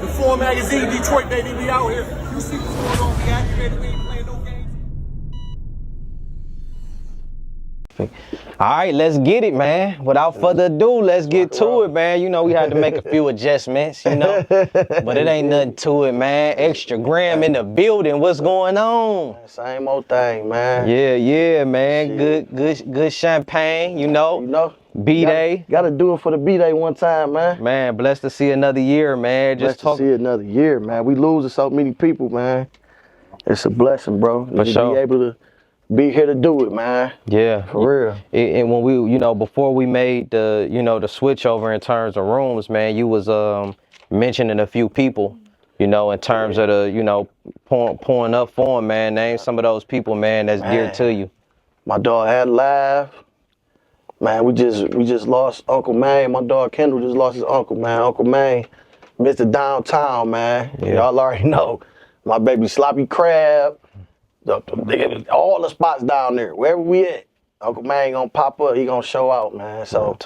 The 4 magazine, Detroit, baby, we out here. You see what's going on, we activated, we ain't playing no games. All right, let's get it, man. Without further ado, let's get to it, man. You know, we had to make a few adjustments, you know, but it ain't nothing to it, man. Extra Gram in the building. What's going on? Same old thing, man. Yeah, man. Good champagne, you know. B-Day. Gotta do it for the B-Day one time, man. Man, blessed to see another year, man. Blessed to see another year, man. We losing so many people, man. It's a blessing, bro. For sure. Be able to be here to do it, man. Yeah, for real. And when we, you know, before we made the, you know, the switch over in terms of rooms, man, you was mentioning a few people, you know, in terms of the, you know, pouring up for them, man. Name some of those people, man, that's dear to you. My dog had live. Man, we just lost Uncle May. My dog Kendall just lost his uncle, man. Uncle May, Mr. Downtown, man. Yeah. Y'all already know. My baby Sloppy Crab. All the spots down there, wherever we at, Uncle Man gonna pop up. He gonna show out, man. So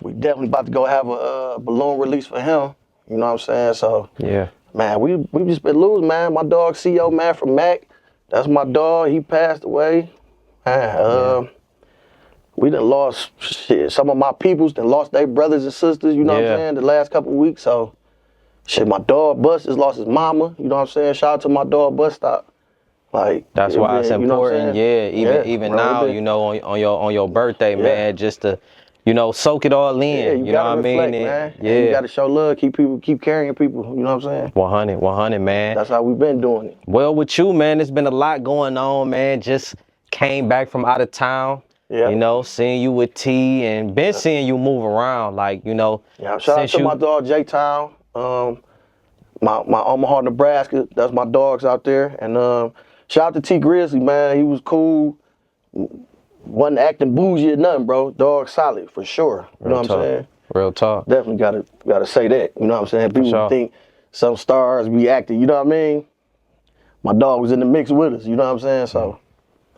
we definitely about to go have a balloon release for him. You know what I'm saying? So yeah, man, we just been losing, man. My dog CO, man, from Mac. That's my dog. He passed away. Man, we done lost shit. Some of my peoples done lost their brothers and sisters. You know what I'm saying? The last couple of weeks. So shit, my dog Bus just lost his mama. You know what I'm saying? Shout out to my dog Bus Stop. Like that's why it's important, even now, you know, on your birthday, man, just to, you know, soak it all in. You know what I mean? Man. And you gotta show love, keep carrying people. You know what I'm saying? 100, man. That's how we've been doing it. Well, with you, man, there's been a lot going on, man. Just came back from out of town. You know, seeing you with T and been seeing you move around, like, you know. Yeah, shout out to my dog J Town, my Omaha, Nebraska. That's my dogs out there, and shout out to T Grizzly, man. He was cool. Wasn't acting bougie or nothing, bro. Dog solid for sure. You know what I'm saying? Real talk. Definitely gotta say that. You know what I'm saying? People think some stars be acting. You know what I mean? My dog was in the mix with us. You know what I'm saying? So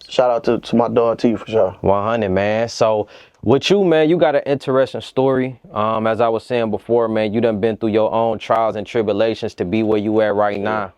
shout out to my dog T for sure. 100, man. So with you, man, you got an interesting story. As I was saying before, man, you done been through your own trials and tribulations to be where you at right now.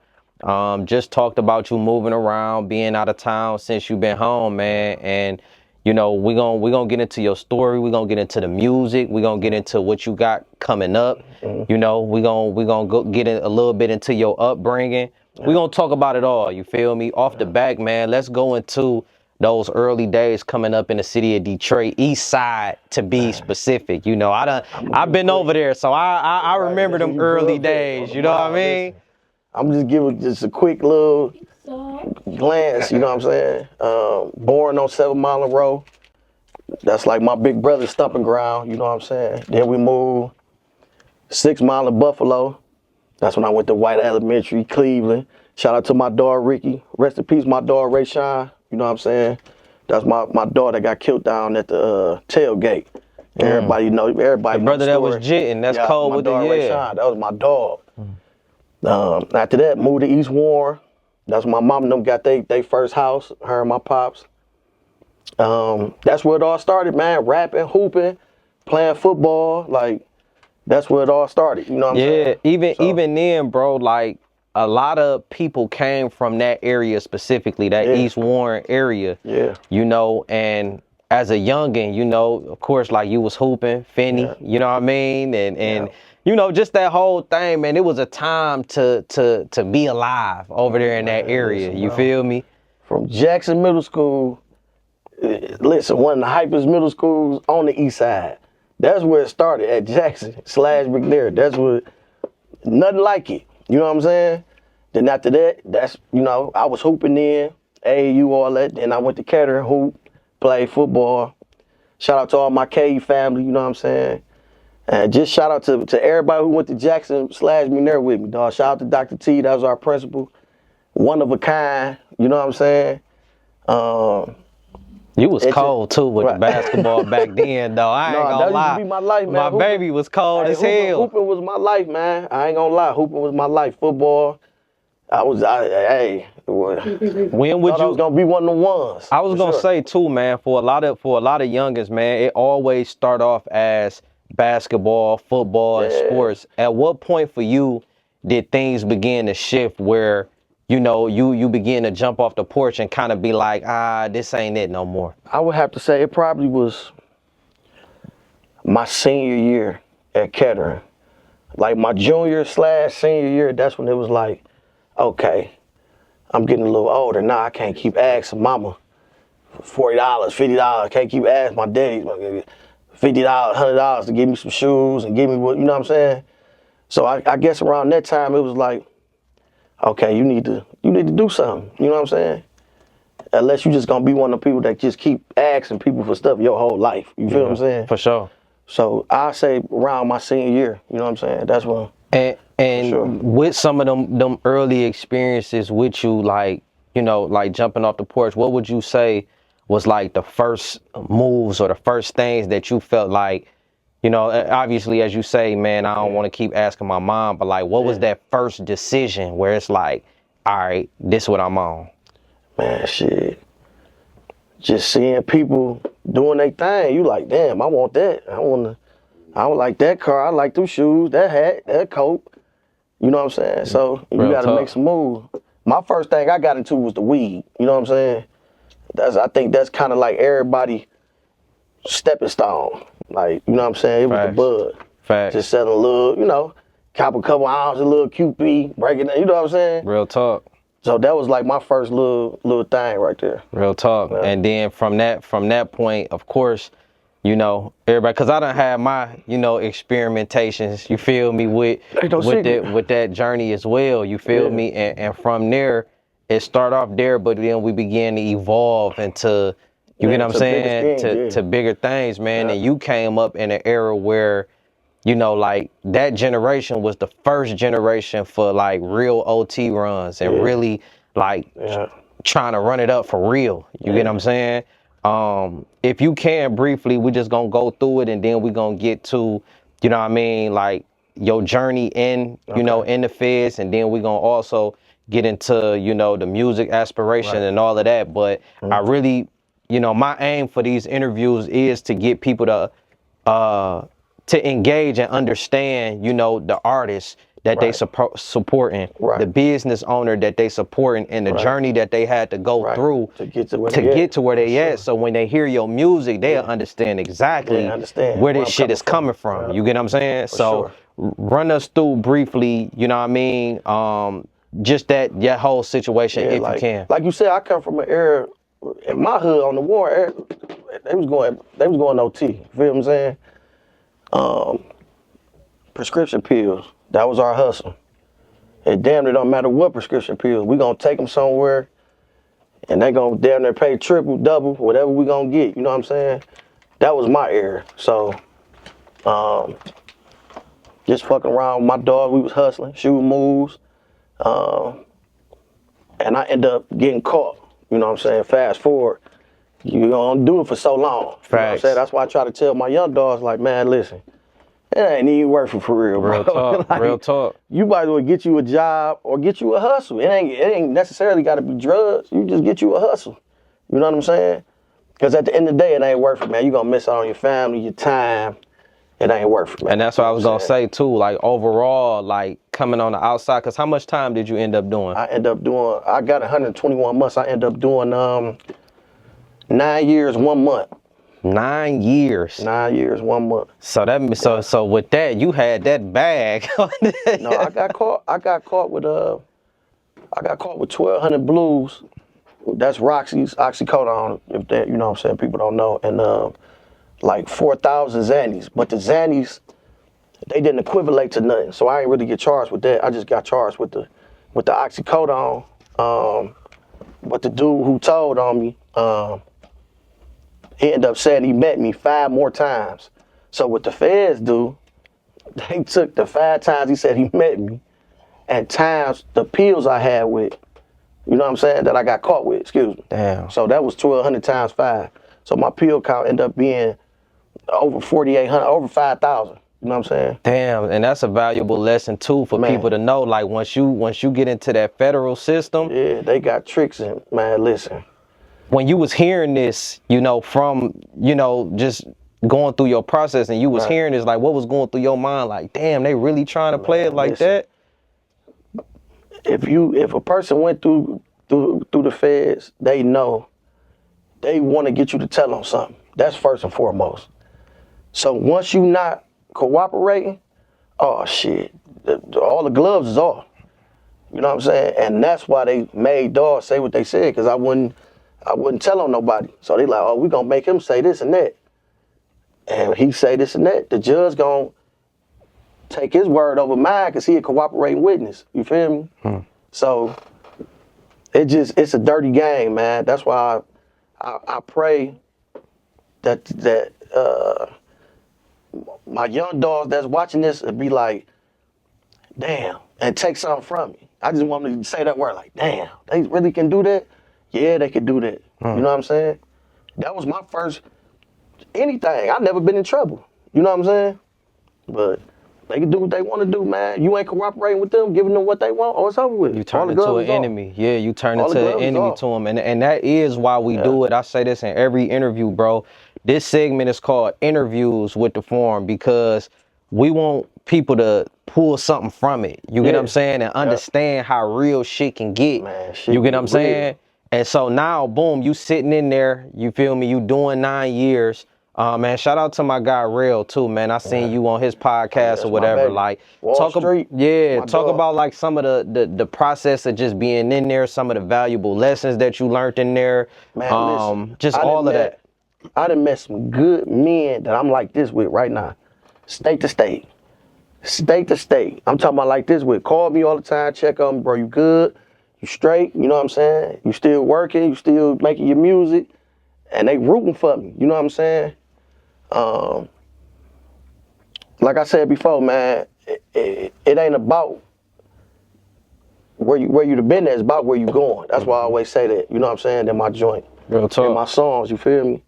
Just talked about you moving around, being out of town since you've been home, man. And, you know, we're gonna get into your story. We're gonna get into the music. We're gonna get into what you got coming up. You know, we're gonna go get a little bit into your upbringing. We're gonna talk about it all. You feel me? Off the back, man. Let's go into those early days coming up in the city of Detroit, East Side to be specific. You know, I've been over there, so I remember them early days. You know what I mean? I'm just giving just a quick little glance, you know what I'm saying? Born on 7 Mile Road. That's like my big brother's stomping ground, you know what I'm saying? Then we moved 6 Mile of Buffalo. That's when I went to White Elementary, Cleveland. Shout out to my dog Ricky. Rest in peace, my dog Ray Shine. You know what I'm saying? That's my dog that got killed down at the tailgate. Everybody know, everybody the brother that was jitting, that's cold with the Ray Shine. That was my dog. After that, moved to East Warren. That's when my mom and them got they first house, her and my pops. That's where it all started, man. Rapping, hooping, playing football. Like, that's where it all started. You know what I'm saying? Even then, bro, like, a lot of people came from that area specifically, that East Warren area. Yeah. You know, and as a youngin', you know, of course, like you was hooping, Finney, you know what I mean? And you know, just that whole thing, man, it was a time to be alive over there in that area. You feel me? From Jackson Middle School, listen, one of the hypest middle schools on the east side. That's where it started, at Jackson / McNair. That's what, nothing like it. You know what I'm saying? Then after that, that's, you know, I was hooping in, AAU, all that. Then I went to Kettering, hoop, played football. Shout out to all my K family, you know what I'm saying? And just shout out to everybody who went to Jackson / McNair with me, dog. Shout out to Dr. T, that was our principal. One of a kind, you know what I'm saying? You was cold too with the basketball back then, though. I ain't gonna lie. That used to be my life, man. My baby was cold as hell. Hooping was my life, man. I ain't gonna lie. Hooping was my life. Football, when would you? I was gonna be one of the ones. I was gonna say too, man. For a lot of youngins, man, it always start off as basketball, football, and sports. At what point for you did things begin to shift where, you know, you begin to jump off the porch and kind of be like, this ain't it no more? I would have to say it probably was my senior year at Kettering. Like my junior/senior year, that's when it was like, okay, I'm getting a little older now. I can't keep asking mama $40, $50. I can't keep asking my daddy $50, $100 to give me some shoes and give me what, you know what I'm saying? So I guess around that time it was like, okay, you need to do something. You know what I'm saying? Unless you just gonna be one of the people that just keep asking people for stuff your whole life. You feel what I'm saying? For sure. So I say around my senior year, you know what I'm saying? That's when. And sure. with some of them early experiences with you, like, you know, like jumping off the porch, what would you say was like the first moves or the first things that you felt like, you know, obviously, as you say, man, I don't want to keep asking my mom, but like, what was that first decision where it's like, all right, this is what I'm on? Man, shit. Just seeing people doing their thing, you like, damn, I want that. I would like that car. I like them shoes, that hat, that coat. You know what I'm saying? So you got to make some moves. My first thing I got into was the weed. You know what I'm saying? I think that's kind of like everybody stepping stone. Like, you know what I'm saying? It was the bud. Facts. Just selling a little, you know, cop a couple ounces, a little QP, breaking it. You know what I'm saying? Real talk. So that was like my first little thing right there. Real talk. Yeah. And then from that point, of course, you know, everybody, because I done had my, you know, experimentations, you feel me, with that journey as well, you feel me? And from there, it started off there, but then we began to evolve into, you get what I'm saying, to bigger things, man. And you came up in an era where, you know, like that generation was the first generation for like real OT runs and really like trying to run it up for real. You get what I'm saying? If you can briefly, we just gonna go through it and then we gonna get to, you know what I mean, like your journey in, you know, in the feds, and then we gonna also get into, you know, the music aspiration and all of that. But I really, you know, my aim for these interviews is to get people to engage and understand, you know, the artists that they supporting, the business owner that they supporting, and the journey that they had to go through to get to where they at. So when they hear your music, they'll understand exactly where this shit is coming from. You get what I'm saying? So run us through briefly, you know what I mean? Just that whole situation, if you can. Like you said, I come from an era in my hood on the war era. They was going OT. You feel what I'm saying? Prescription pills. That was our hustle. It damn near don't matter what prescription pills. We gonna take them somewhere, and they gonna damn near pay triple, double, whatever we gonna get. You know what I'm saying? That was my era. So, just fucking around with my dog. We was hustling, shooting moves, and I ended up getting caught. You know what I'm saying? Fast forward, you don't do it for so long. You know what I'm saying? That's why I try to tell my young dogs, like, man, listen. It ain't even worth it for real, bro. Real talk, like, real talk. You might as well get you a job or get you a hustle. It ain't necessarily got to be drugs. You just get you a hustle. You know what I'm saying? Because at the end of the day, it ain't worth it, man. You're going to miss out on your family, your time. It ain't worth it, man. And that's what I was going to say, too. Like, overall, like, coming on the outside, because how much time did you end up doing? I got 121 months. I ended up doing 9 years, 1 month. 9 years. 9 years, 1 month. So with that, you had that bag. No, I got caught with 1200 blues. That's Roxy's oxycodone, if that, you know what I'm saying, people don't know, and like 4,000 Xannies. But the Xannies, they didn't equivalent to nothing, so I ain't really get charged with that. I just got charged with the oxycodone. But the dude who told on me, he ended up saying he met me 5 more times. So what the feds do, they took the 5 times he said he met me and times the pills I had with, you know what I'm saying, that I got caught with, excuse me. Damn. So that was 1,200 times 5. So my pill count ended up being over 4,800, over 5,000. You know what I'm saying? Damn, and that's a valuable lesson too for people to know. Like once you get into that federal system, yeah, they got tricks in. Man, listen. When you was hearing this, you know, from, you know, just going through your process, and you was hearing this, like, what was going through your mind? Like, damn, they really trying to play it like that? if a person went through the feds, they know they want to get you to tell them something. That's first and foremost. So once you not cooperating, oh shit, all the gloves is off. You know what I'm saying? And that's why they made Dawg say what they said, because I wouldn't tell on nobody. So they like, oh, we gonna make him say this and that. And he say this and that. The judge gonna take his word over mine because he a cooperating witness. You feel me? So it's a dirty game, man. That's why I pray that my young dogs that's watching this would be like, damn, and take something from me. I just want them to say that word, like, damn, they really can do that? Yeah, they can do that. You know what I'm saying? That was my first anything. I never been in trouble. You know what I'm saying? But they can do what they want to do, man. You ain't cooperating with them, giving them what they want, or it's over with. You turn into an enemy. Yeah, you turn into an enemy to them. And that is why we do it. I say this in every interview, bro. This segment is called Interviews with the Forum because we want people to pull something from it. You get what I'm saying? And understand how real shit can get. Man, you get what I'm saying? And so now, boom, you sitting in there, you feel me? You doing 9 years. Man, shout out to my guy Real too, man. I seen you on his podcast or whatever. Like, talk about like some of the process of just being in there, some of the valuable lessons that you learned in there. Man, listen, just all of that. I done met some good men that I'm like this with right now. State to state. State to state. I'm talking about like this with. Call me all the time, check on me, bro. You good? You straight? You know what I'm saying? You still working? You still making your music? And they rooting for me. You know what I'm saying? Like I said before, man, it ain't about where you been at, it's about where you going. That's why I always say that. You know what I'm saying? In my joint. Real talk. In my songs, you feel me?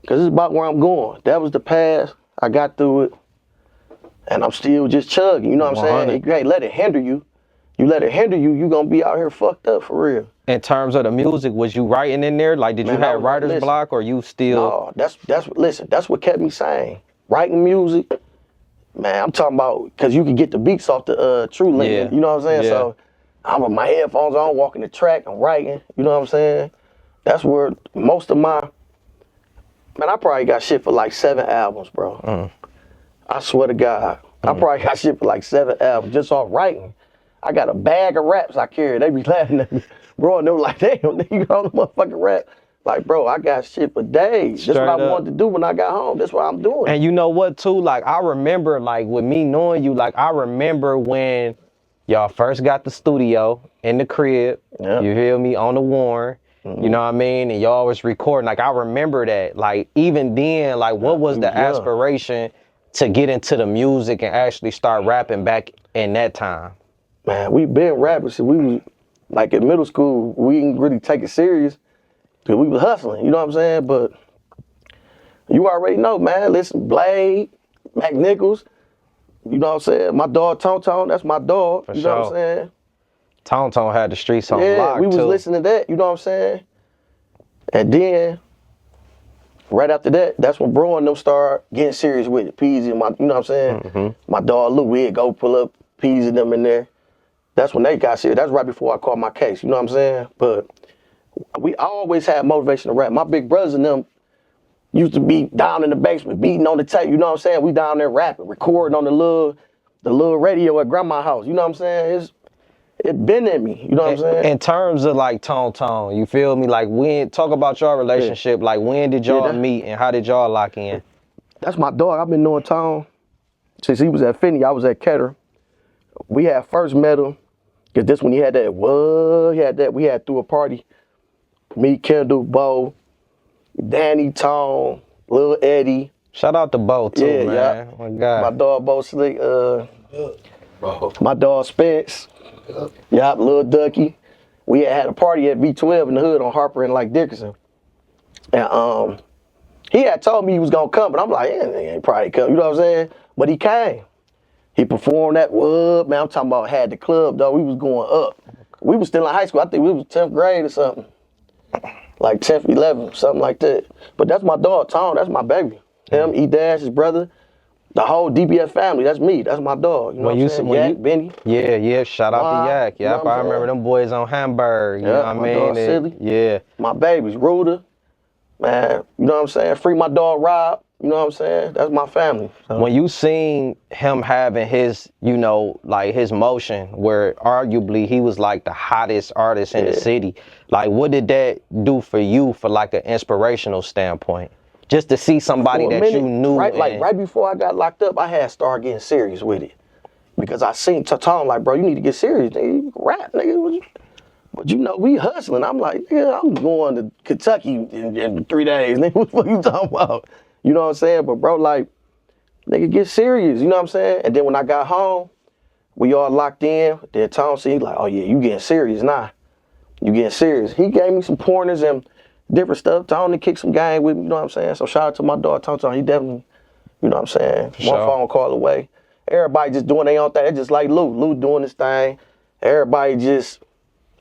Because it's about where I'm going. That was the past. I got through it. And I'm still just chugging. You know what I'm 100. saying? You ain't let it hinder you. You let it hinder you, you gonna be out here fucked up for real. In terms of the music, was you writing in there? Like, did you have writer's block or you still? No, that's what kept me sane. Writing music, man, I'm talking about, because you can get the beats off the True Link. Yeah. You know what I'm saying? Yeah. So I'm with my headphones on, walking the track, I'm writing. You know what I'm saying? That's where most of my, man, I probably got shit for like 7 albums, bro. I swear to God. I probably got shit for like 7 albums just off writing. I got a bag of raps I carry. They be laughing at me. Bro, and they were like, damn, you got the motherfucking rap. Like, bro, I got shit for days. That's what I wanted to do when I got home. That's what I'm doing. And you know what, too? Like, I remember, like, with me knowing you, like, I remember when y'all first got the studio in the crib. Yep. You feel me? On the Warren. You know what I mean? And y'all was recording. Like, I remember that. Like, even then, like, what was the aspiration to get into the music and actually start rapping back in that time? Man, we been rapping since we was, like, in middle school, we didn't really take it serious because we was hustling, you know what I'm saying? But you already know, man. Listen, Blade, Mac Nichols, you know what I'm saying? My dog, Tone, that's my dog, you know what I'm saying? Tone had the streets on lock, yeah, we was listening to that, you know what I'm saying? And then, right after that, that's when Bro and them started getting serious with it. Peasy and my, you know what I'm saying? My dog Lou, we'd go pull up Peasy and them in there. That's when they got serious. That's right before I caught my case, you know what I'm saying? But I always had motivation to rap. My big brothers and them used to be down in the basement, beating on the tape, you know what I'm saying? We down there rapping, recording on the little radio at grandma's house, you know what I'm saying? It been in me, you know what I'm saying? In terms of like Tone, you feel me? Like, when, talk about your relationship, like when did y'all meet and how did y'all lock in? That's my dog. I've been knowing Tone since he was at Finney. I was at Ketter. We had first met him, because this when he had that, we had threw a party. Me, Kendall, Bo, Danny, Tone, Lil Eddie. Shout out to Bo too, man. Yeah. My God. My dog Bo Slick, my dog Spence. Yup, Lil Ducky. We had a party at V12 in the hood on Harper and like Dickerson. And he had told me he was gonna come, but I'm like, yeah, he ain't probably come, you know what I'm saying? But he came. He performed that, man, I'm talking about had the club, though. We was going up. We was still in high school. I think we was 10th grade or something. Like 10th, 11th, something like that. But that's my dog, Tom. That's my baby. Him, E-Dash, his brother. The whole DBF family, that's me. That's my dog. You know what I'm saying? Yak, Benny. Yeah, shout out to Yak. You know Yep, what I'm I remember saying? them boys on Hamburg. You know what I my mean? dog Silly. Yeah. My babies, Ruda. Man, you know what I'm saying? Free my dog Rob. You know what I'm saying? That's my family. So. When you seen him having his, you know, like his motion, where arguably he was like the hottest artist in the city, like what did that do for you for like an inspirational standpoint? Just to see somebody that you knew. Right before I got locked up, I had to start getting serious with it. Because I seen Tom like, bro, you need to get serious, nigga. You can rap, nigga. But you know, we hustling. I'm like, yeah, I'm going to Kentucky in 3 days. Nigga, what the fuck you talking about? You know what I'm saying? But bro, like, nigga, get serious. You know what I'm saying? And then when I got home, we all locked in. Then Tom said, he like, oh yeah, you getting serious now. You getting serious. He gave me some pointers and different stuff. Tom to kick some game with me, you know what I'm saying? So shout out to my dog, Tom. He definitely, you know what I'm saying? Sure. One phone call away. Everybody just doing their own thing. It's just like Lou. Lou doing his thing. Everybody just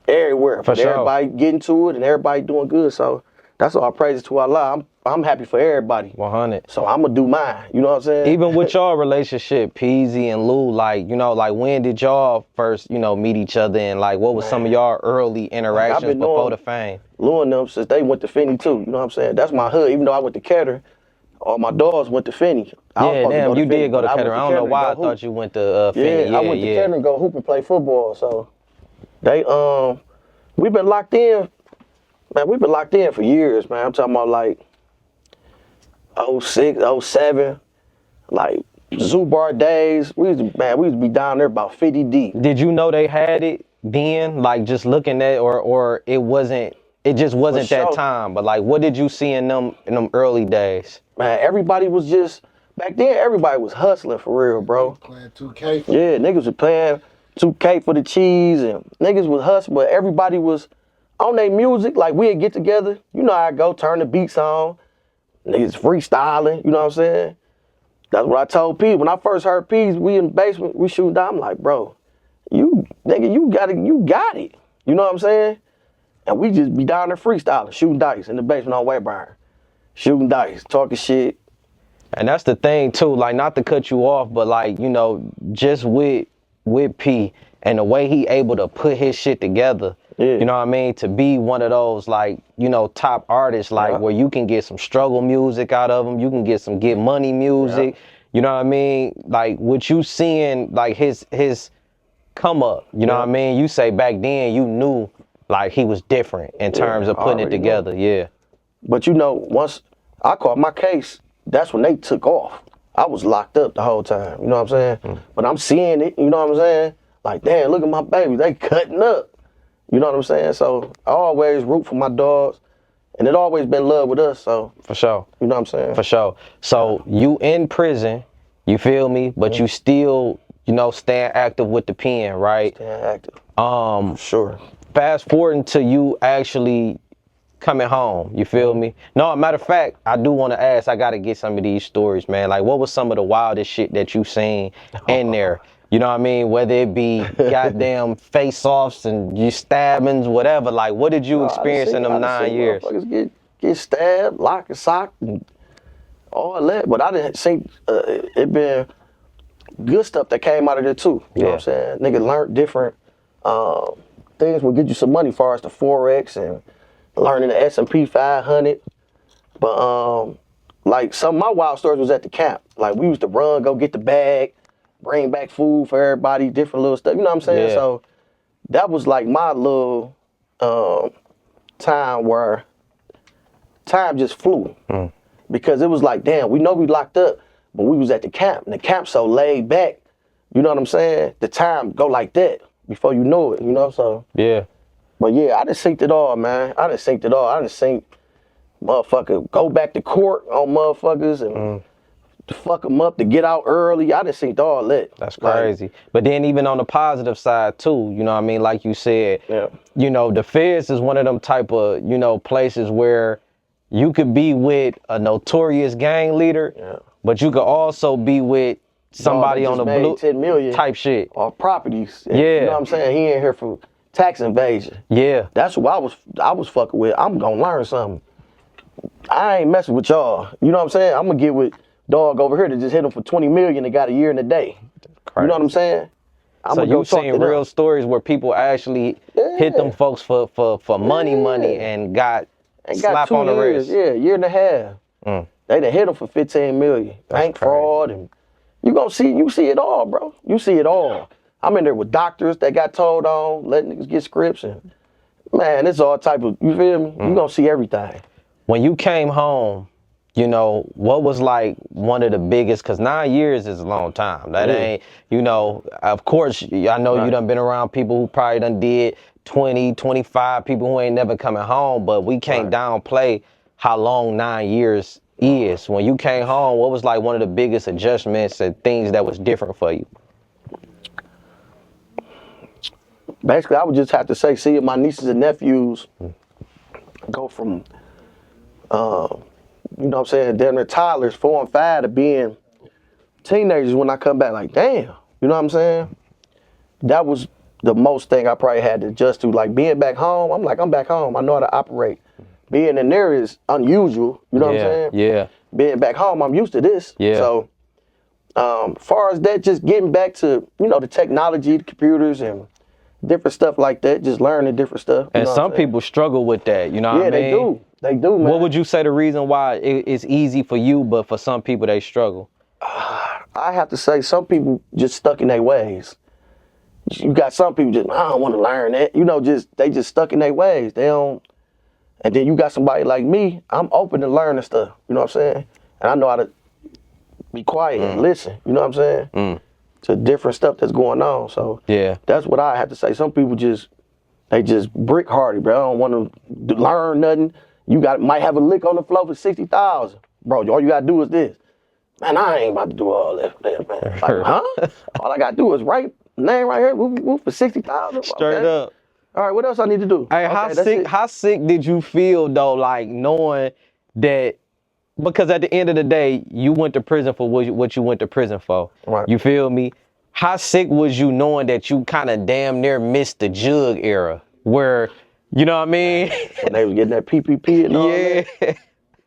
everywhere. For sure. Everybody getting to it and everybody doing good. So that's all praises to Allah. I'm happy for everybody. 100. So I'm gonna do mine. You know what I'm saying? Even with y'all relationship, Peasy and Lou, like, you know, like when did y'all first, you know, meet each other and like what was some of y'all early interactions before the fame? Lou and them since they went to Finney too. You know what I'm saying? That's my hood. Even though I went to Ketter, all my dogs went to Finney. Yeah, damn, you did go to Ketter. I don't know why I thought you went to Finney. Yeah, I went to Ketter and go hoop and play football. So they we've been locked in. Man, we've been locked in for years, man. I'm talking about like 06, 07, like Zubar days. We used to be down there about 50 deep. Did you know they had it then? Like just looking at or it just wasn't that time. But like what did you see in them early days? Man, everybody was just back then everybody was hustling for real, bro. Playing 2K. Yeah, niggas was playing 2K for the cheese and niggas was hustling, but everybody was on their music. Like we'd get together, you know how I go, turn the beats on, niggas freestyling, you know what I'm saying? That's what I told P. When I first heard P's, we in the basement, we shooting down. I'm like, bro, you got it. You know what I'm saying? And we just be down there freestyling, shooting dice in the basement on Wayburn. Shooting dice, talking shit. And that's the thing too, like not to cut you off, but like, you know, just with P and the way he able to put his shit together, you know what I mean? To be one of those like, you know, top artists, like where you can get some struggle music out of him, you can get some get money music, you know what I mean? Like what you seeing, like his come up, you know what I mean? You say back then you knew like he was different in terms of putting it together, But you know, once I caught my case, that's when they took off. I was locked up the whole time, you know what I'm saying? But I'm seeing it, you know what I'm saying? Like, damn, look at my babies, they cutting up. You know what I'm saying? So I always root for my dogs, and it always been love with us, so. For sure. You know what I'm saying? For sure. So you in prison, you feel me? But you still, you know, staying active with the pen, right? Staying active. Sure. Fast forwarding to you actually coming home, you feel me? No, matter of fact, I do want to ask, I got to get some of these stories, man. Like, what was some of the wildest shit that you seen in there? You know what I mean? Whether it be goddamn face-offs and you stabbings, whatever. Like, what did you experience in them 9 years? Motherfuckers get stabbed, lock and sock, and all that. But I didn't think it been good stuff that came out of there too. You know what I'm saying? Nigga learned different things will get you some money as far as the Forex and learning the S&P 500. But like some of my wild stories was at the camp. Like we used to run, go get the bag, bring back food for everybody, different little stuff. You know what I'm saying? Yeah. So that was like my little time where time just flew. Because it was like, damn, we know we locked up, but we was at the camp. And the camp so laid back, you know what I'm saying? The time go like that before you know it, you know? So yeah. But yeah, I done synced it all, man. I done synced it all. I done synced motherfucker, go back to court on motherfuckers and to fuck them up, to get out early. I done synced all that. That's crazy. Like, but then even on the positive side too, you know what I mean? Like you said, you know, the feds is one of them type of, you know, places where you could be with a notorious gang leader, but you could also be with somebody on the blue 10 million type shit. Or properties. Yeah. You know what I'm saying? He ain't here for tax invasion. Yeah. That's who I was fucking with. I'm gonna learn something. I ain't messing with y'all. You know what I'm saying? I'm gonna get with dog over here that just hit him for 20 million and got a year and a day. You know what I'm saying? So you've seen real stories where people actually hit them folks for money and got slap on the wrist. Yeah, year and a half. They done hit them for 15 million. Bank fraud, and you see it all, bro. You see it all. I'm in there with doctors that got told on, letting niggas get scripts, and man, it's all type of, you feel me? You gonna see everything. When you came home, you know, what was like one of the biggest, because 9 years is a long time. That ain't, you know, of course, I know you done been around people who probably done did 20, 25, people who ain't never coming home, but we can't downplay how long 9 years is. When you came home, what was like one of the biggest adjustments and things that was different for you? Basically, I would just have to say, seeing my nieces and nephews go from, you know what I'm saying, they're toddlers, 4 and 5, to being teenagers when I come back, like, damn, you know what I'm saying? That was the most thing I probably had to adjust to. Like, being back home, I'm like, I'm back home. I know how to operate. Being in there is unusual, you know what I'm saying? Yeah. Being back home, I'm used to this. Yeah. So, far as that, just getting back to, you know, the technology, the computers, and different stuff like that, just learning different stuff. And some people struggle with that, you know what I mean? Yeah, they do, man. What would you say the reason why it's easy for you, but for some people they struggle? I have to say some people just stuck in their ways. You got some people just, I don't want to learn that. You know, they just stuck in their ways. They don't. And then you got somebody like me, I'm open to learning stuff. You know what I'm saying? And I know how to be quiet and listen. You know what I'm saying? To different stuff that's going on. So yeah, that's what I have to say. Some people they just brick hardy, bro. I don't want to learn nothing. You might have a lick on the floor for 60,000, bro. All you gotta do is this. Man, I ain't about to do all that, man. Like, huh? All I gotta do is write name right here. Whoop, for 60,000. Straight up. All right, what else I need to do? Hey, how sick did you feel though, like knowing that? Because at the end of the day, you went to prison for what you went to prison for. Right. You feel me? How sick was you knowing that you kind of damn near missed the jug era, where, you know what I mean? When they was getting that PPP and all that.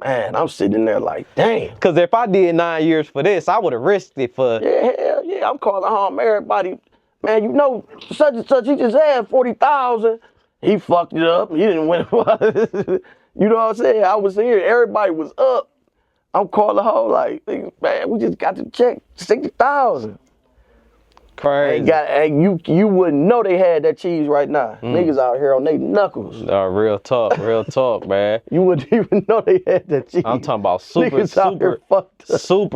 Man, I'm sitting in there like, damn. Because if I did 9 years for this, I would have risked it for. Yeah, hell yeah. I'm calling home everybody. Man, you know, such and such, he just had 40,000. He fucked it up. He didn't win. You know what I'm saying? I was here. Everybody was up. I'm calling home like, man, we just got to check 60,000. Crazy. And you wouldn't know they had that cheese right now. Niggas out here on their knuckles. Real talk, man. You wouldn't even know they had that cheese. I'm talking about super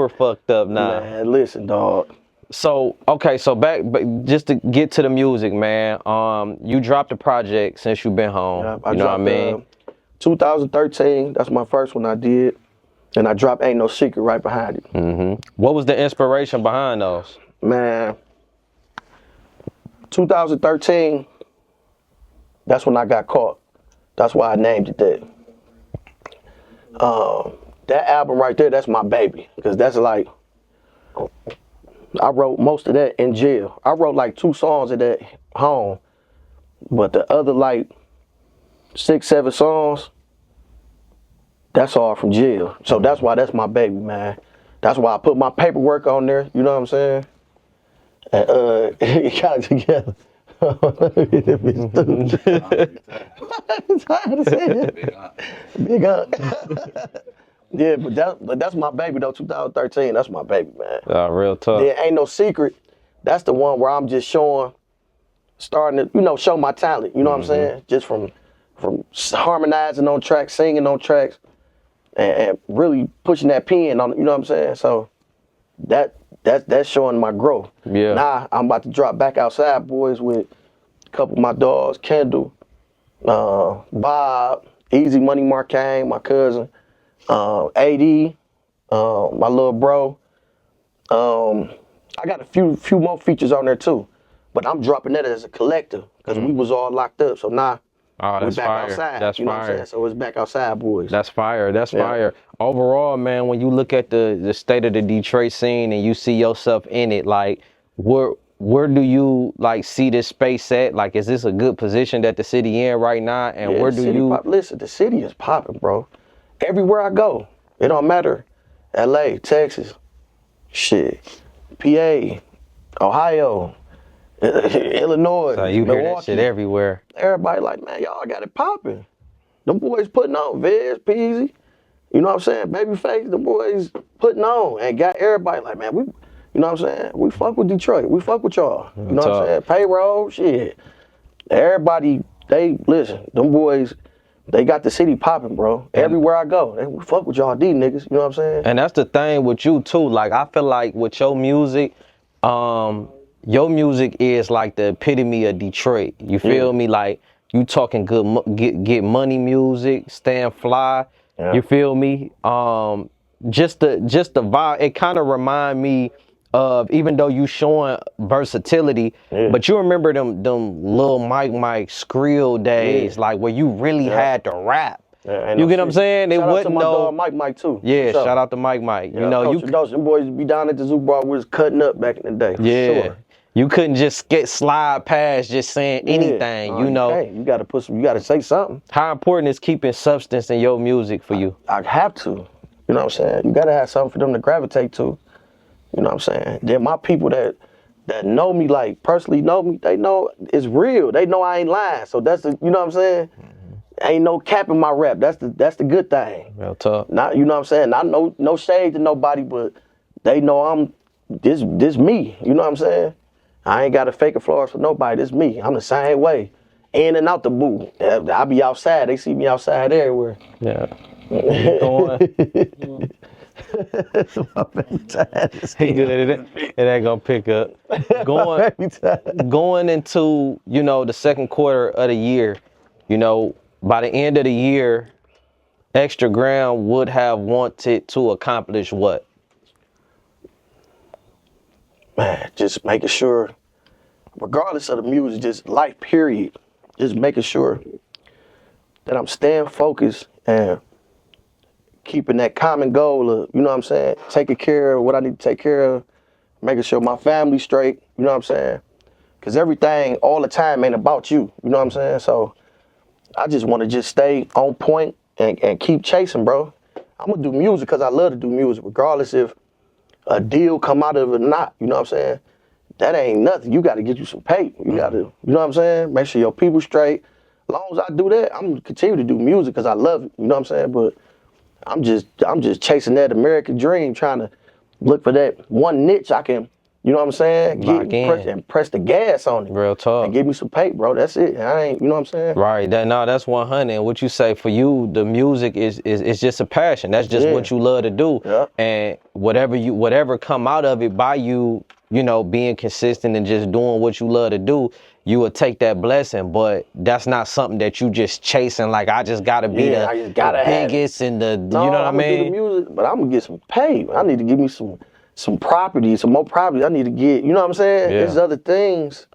fucked up now. Man, listen, dog. So, okay, so back, but just to get to the music, man, you dropped a project since you've been home. Yeah, you know what I mean? 2013, that's my first one I did. And I dropped Ain't No Secret right behind it. What was the inspiration behind those? Man, 2013, that's when I got caught. That's why I named it that. That album right there, that's my baby. Because that's like, I wrote most of that in jail. I wrote like 2 songs of that home. But the other like 6, 7 songs, that's all from jail. So that's why that's my baby, man. That's why I put my paperwork on there, you know what I'm saying? And it got it together. Big up. Yeah, but that's my baby though. 2013, that's my baby, man. Real talk. There Ain't No Secret. That's the one where I'm just starting to, you know, show my talent. You know what I'm saying? Just from harmonizing on tracks, singing on tracks, and really pushing that pen on. You know what I'm saying? So that's showing my growth. Yeah. Now I'm about to drop Back Outside Boys with a couple of my dogs, Kendall, Bob, Easy Money Marcane, my cousin. AD, my little bro. I got a few more features on there too, but I'm dropping that as a collective because we was all locked up. So now we're back outside. That's you know fire. What I'm saying? So it's Back Outside Boys. That's fire. That's fire. Overall, man, when you look at the state of the Detroit scene and you see yourself in it, like where do you like see this space at? Like, is this a good position that the city in right now? And where do you listen? The city is popping, bro. Everywhere I go, it don't matter LA, Texas, shit, PA, Ohio, Illinois, So you hear that shit Milwaukee. everywhere. Everybody like, man, y'all got it popping. Them boys putting on, Vez, Peasy, you know what I'm saying? Babyface, the boys putting on and got everybody like, man, we, you know what I'm saying? We fuck with Detroit. We fuck with y'all. You know what I'm saying? Payroll, shit. Everybody, they, listen, them boys, they got the city popping, bro. Everywhere I go, we fuck with y'all D niggas, you know what I'm saying? And that's the thing with you too. Like, I feel like with your music is like the epitome of Detroit. You feel me? Like, you talking good, get money music, stand fly. Yeah. You feel me? Just the vibe. It kind of remind me of, even though you showing versatility, but you remember them little Mike Skrill days, like where you really had to rap. You get what I'm saying? Shout out to my dog Mike too. Yeah, shout out to Mike. Yeah, You know, Coach them boys be down at the Zoo Bar. We was cutting up back in the day. For sure. You couldn't just slide past just saying anything. You know, you gotta you gotta say something. How important is keeping substance in your music for you? I have to. You know what I'm saying? You gotta have something for them to gravitate to. You know what I'm saying? Then my people that know me, like personally know me, they know it's real. They know I ain't lying. So that's the, you know what I'm saying? Ain't no cap in my rap. That's the good thing. Real talk. Not, you know what I'm saying? Not no shade to nobody, but they know I'm this me. You know what I'm saying? I ain't got to fake a flowers for nobody. This me. I'm the same way. In and out the booth. I be outside. They see me outside everywhere. Yeah. Going. He good at it. It ain't gonna pick up. Going into, you know, the second quarter of the year, you know, by the end of the year, Extra Ground would have wanted to accomplish what? Man, just making sure, regardless of the music, just life period, just making sure that I'm staying focused and keeping that common goal of, you know what I'm saying, taking care of what I need to take care of, making sure my family's straight, you know what I'm saying? Because everything all the time ain't about you, you know what I'm saying? So I just want to just stay on point and keep chasing, bro. I'm going to do music because I love to do music, regardless if a deal come out of it or not, you know what I'm saying? That ain't nothing. You got to get you some paper. You got to, you know what I'm saying? Make sure your people straight. As long as I do that, I'm going to continue to do music because I love it, you know what I'm saying? But I'm just chasing that American dream, trying to look for that one niche I can, you know what I'm saying? Press the gas on it. Real talk. And give me some paper, bro. That's it. I ain't, you know what I'm saying? Right. That's 100. And what you say for you, the music is just a passion. That's just what you love to do. Yeah. And whatever come out of it by you, you know, being consistent and just doing what you love to do, you will take that blessing. But that's not something that you just chasing. Like, I just gotta be the biggest and the, no, you know what I mean? I'm gonna do the music, but I'm gonna get some pay. I need to give me some property, some more property. I need to get, you know what I'm saying? Yeah. There's other things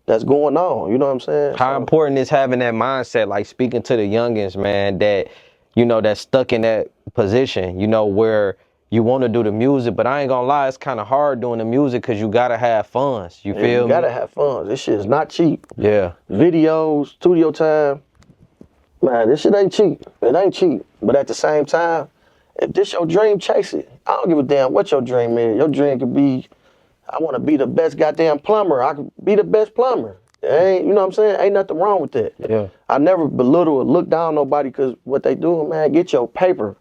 that's going on, you know what I'm saying? How important is having that mindset, like speaking to the youngins, man, that, you know, that's stuck in that position, you know, where you want to do the music, but I ain't gonna lie, it's kind of hard doing the music because you gotta have funds. You feel me? You gotta have funds. This shit is not cheap. Yeah. Videos, studio time, man, this shit ain't cheap. It ain't cheap. But at the same time, if this your dream, chase it. I don't give a damn what your dream is. Your dream could be, I want to be the best goddamn plumber. I could be the best plumber. Ain't, you know what I'm saying? Ain't nothing wrong with that. Yeah. I never belittle or look down on nobody because what they doing, man, get your paper.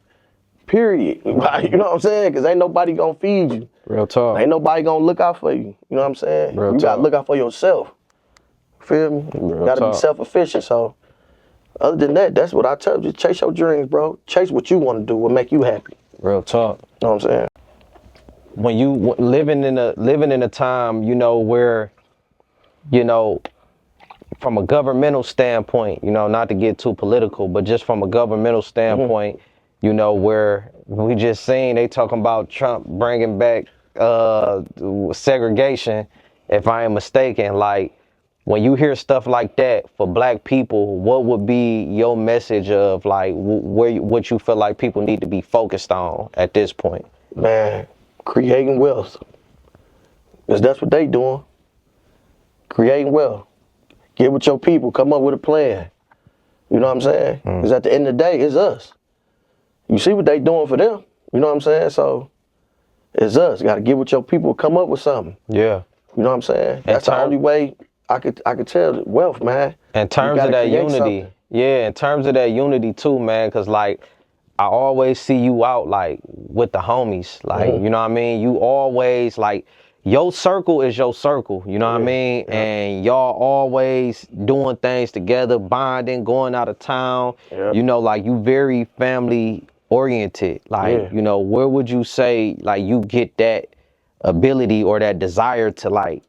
Period. You know what I'm saying? Because ain't nobody gonna feed you. Real talk. Ain't nobody gonna look out for you. You know what I'm saying? Real you gotta talk. look out for yourself. Feel me? Real Gotta talk. be self-efficient. So other than that, that's what I tell you. Just chase your dreams, bro. Chase what you want to do, what make you happy. Real talk. You know what I'm saying? When you living in a time, you know, where, you know, from a governmental standpoint, you know, not to get too political, but just from a governmental standpoint, you know, where we just seen they talking about Trump bringing back segregation, if I am mistaken. Like, when you hear stuff like that for black people, what would be your message of, like, what you feel like people need to be focused on at this point? Man, creating wealth. Because that's what they doing. Creating wealth. Get with your people. Come up with a plan. You know what I'm saying? Because at the end of the day, it's us. You see what they doing for them. You know what I'm saying? So it's us. Got to get with your people, come up with something. Yeah. You know what I'm saying? That's the only way I could tell wealth, man. In terms of that unity, yeah, in terms of that unity too, man, because like I always see you out like with the homies, like you know what I mean. You always like your circle is your circle, you know what I mean, and y'all always doing things together, bonding, going out of town. You know, like you very family oriented. Like you know, where would you say like you get that ability or that desire to like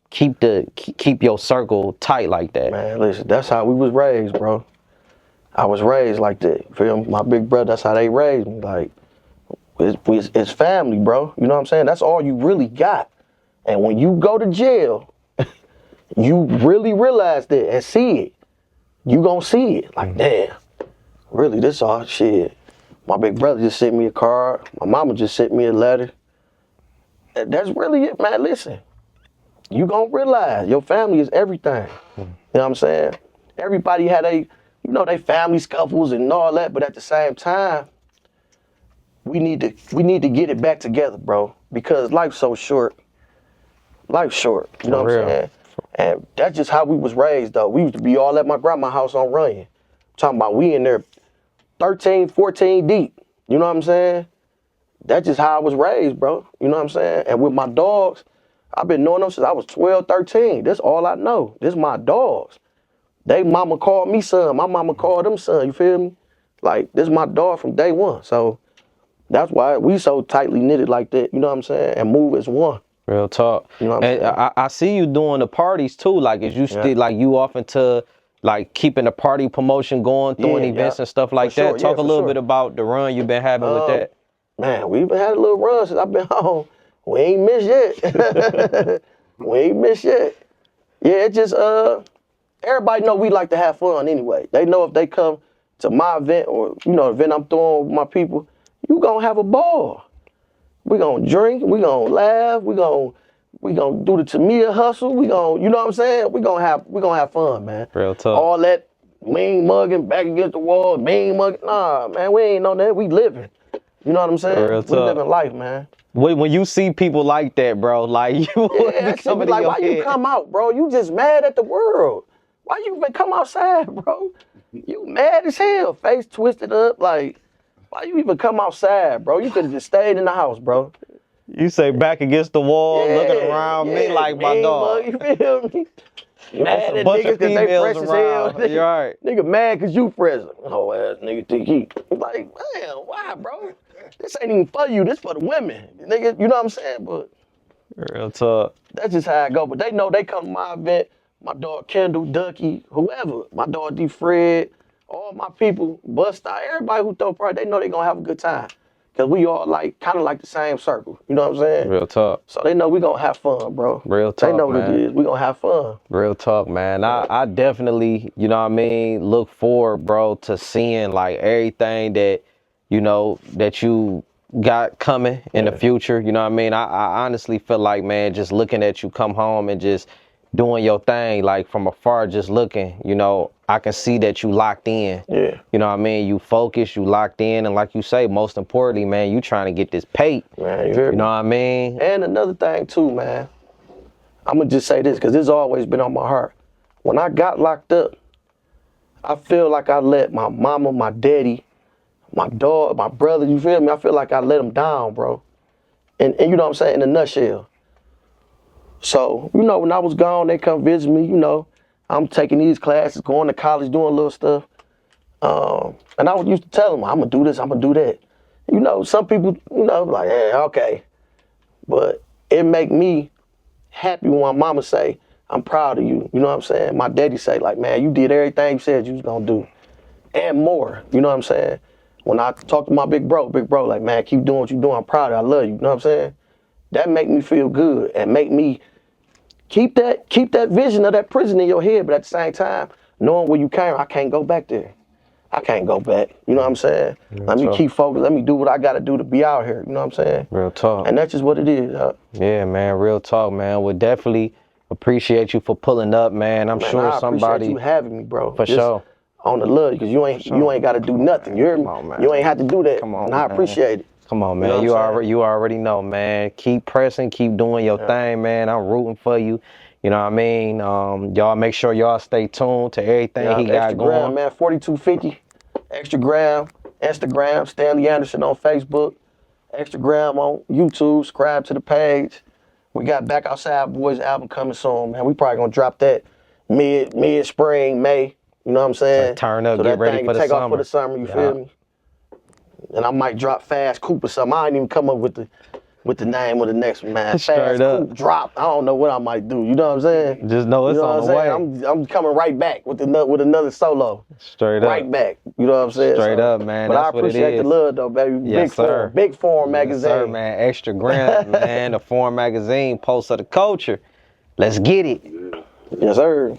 keep your circle tight like that? Man, listen, that's how we was raised, bro. I was raised like that. Feel me? My big brother, that's how they raised me. Like, it's family, bro. You know what I'm saying? That's all you really got. And when you go to jail, you really realize that and see it. You gonna see it. Like, damn, really, this all shit. My big brother just sent me a card. My mama just sent me a letter. That's really it, man. Listen. You gonna realize your family is everything. You know what I'm saying? Everybody had they family scuffles and all that, but at the same time, we need to get it back together, bro. Because life's so short. Life's short. You know what I'm saying? And that's just how we was raised, though. We used to be all at my grandma's house on Runyon. Talking about we in there 13, 14 deep. You know what I'm saying? That's just how I was raised, bro. You know what I'm saying? And with my dogs, I've been knowing them since I was 12, 13. That's all I know. This my dogs. They mama called me son. My mama called them son. You feel me? Like, this my dog from day one. So that's why we so tightly knitted like that. You know what I'm saying? And move as one. Real talk. You know what I'm saying? I see you doing the parties too. Like, is you still like you off into like keeping the party promotion going, throwing events and stuff like that? Talk a little bit about the run you've been having with that. Man, we've been had a little run since I've been home. We ain't missed yet. We ain't missed yet. Yeah, it just everybody know we like to have fun anyway. They know if they come to my event or the event I'm throwing with my people, you gonna have a ball. We gonna drink, we gonna laugh, we gonna do the Tamia hustle. We gonna, you know what I'm saying? We gonna have fun, man. Real talk. All that mean mugging back against the wall, mean mugging. Nah, man, we ain't on that. We living. You know what I'm saying? Real we talk. living life, man. When you see people like that, bro, like you coming like, why head. You come out, bro? You just mad at the world. Why you even come outside, bro? You mad as hell, face twisted up, like, why you even come outside, bro? You could have just stayed in the house, bro. You say back against the wall, looking around me like my dog. You feel me? Mad at niggas because they fresh as hell. You're right. Nigga mad because you fresh. Oh, ass nigga think he. Like, man, why, bro? This ain't even for you. This for the women. Nigga, you know what I'm saying? But real talk. That's just how I go. But they know they come to my event. My dog Kendall, Ducky, whoever. My dog D. Fred, all my people, Busta, everybody who throw party, they know they gonna have a good time. Cause we all like kind of like the same circle. You know what I'm saying? Real talk. So they know we gonna have fun, bro. Real talk, They know what man. it is. We gonna have fun. Real talk, man. I definitely, you know what I mean, look forward, bro, to seeing like everything that, you know, that you got coming in the future. You know what I mean? I honestly feel like, man, just looking at you come home and just doing your thing, like from afar, just looking, you know, I can see that you locked in. Yeah. You know what I mean? You focused, you locked in, and like you say, most importantly, man, you trying to get this paid. Man, you hear me? You know what I mean? And another thing too, man. I'm gonna just say this, cause this has always been on my heart. When I got locked up, I feel like I let my mama, my daddy, my dog, my brother, you feel me? I feel like I let them down, bro. And you know what I'm saying? In a nutshell. So, you know, when I was gone, they come visit me, you know. I'm taking these classes, going to college, doing little stuff. And I used to tell them, I'm gonna do this, I'm gonna do that. You know, some people, you know, like, yeah, okay. But it make me happy when my mama say, I'm proud of you. You know what I'm saying? My daddy say, like, man, you did everything you said you was gonna do. And more, you know what I'm saying? When I talk to my big bro, like, man, keep doing what you're doing. I'm proud of you. I love you. You know what I'm saying? That make me feel good and make me keep that vision of that prison in your head. But at the same time, knowing where you came, I can't go back there. I can't go back. You know what I'm saying? Let me keep focused. Let me do what I got to do to be out here. You know what I'm saying? Real talk. And that's just what it is. Yeah, man. Real talk, man. Would definitely appreciate you for pulling up, man. I'm sure I somebody. appreciate you having me, bro. For Just sure. On the love, because you ain't got to do nothing. You hear me? Come on, man. You ain't have to do that. Come on, and I man. appreciate it. Come on, man. You know what I'm saying? You already know, man. Keep pressing, keep doing your thing, man. I'm rooting for you. You know what I mean? Y'all make sure y'all stay tuned to everything he got Extra going. gram, man. 4250. Extra gram. Instagram. Stanley Anderson on Facebook. Extra gram on YouTube. Subscribe to the page. We got Back Outside Boys album coming soon, man. We probably gonna drop that mid spring, May. You know what I'm saying? Like, turn up, so get that ready thing for can the take off for the summer. summer. You feel me? And I might drop Fast Coupe or something. I ain't even come up with the name of the next one, man. Straight Fast up. Coupe drop. I don't know what I might do. You know what I'm saying? Just know it's you know on what the I'm saying? I'm coming right back with another solo. Straight up. Right back. You know what I'm saying? Straight up, man. But That's I what it appreciate the is. love though, baby. Yes, sir. Big Form Yes, magazine. sir, man. Extra gram, man. The Foreign Magazine, Pulse of the Culture. Let's get it. Yes, sir.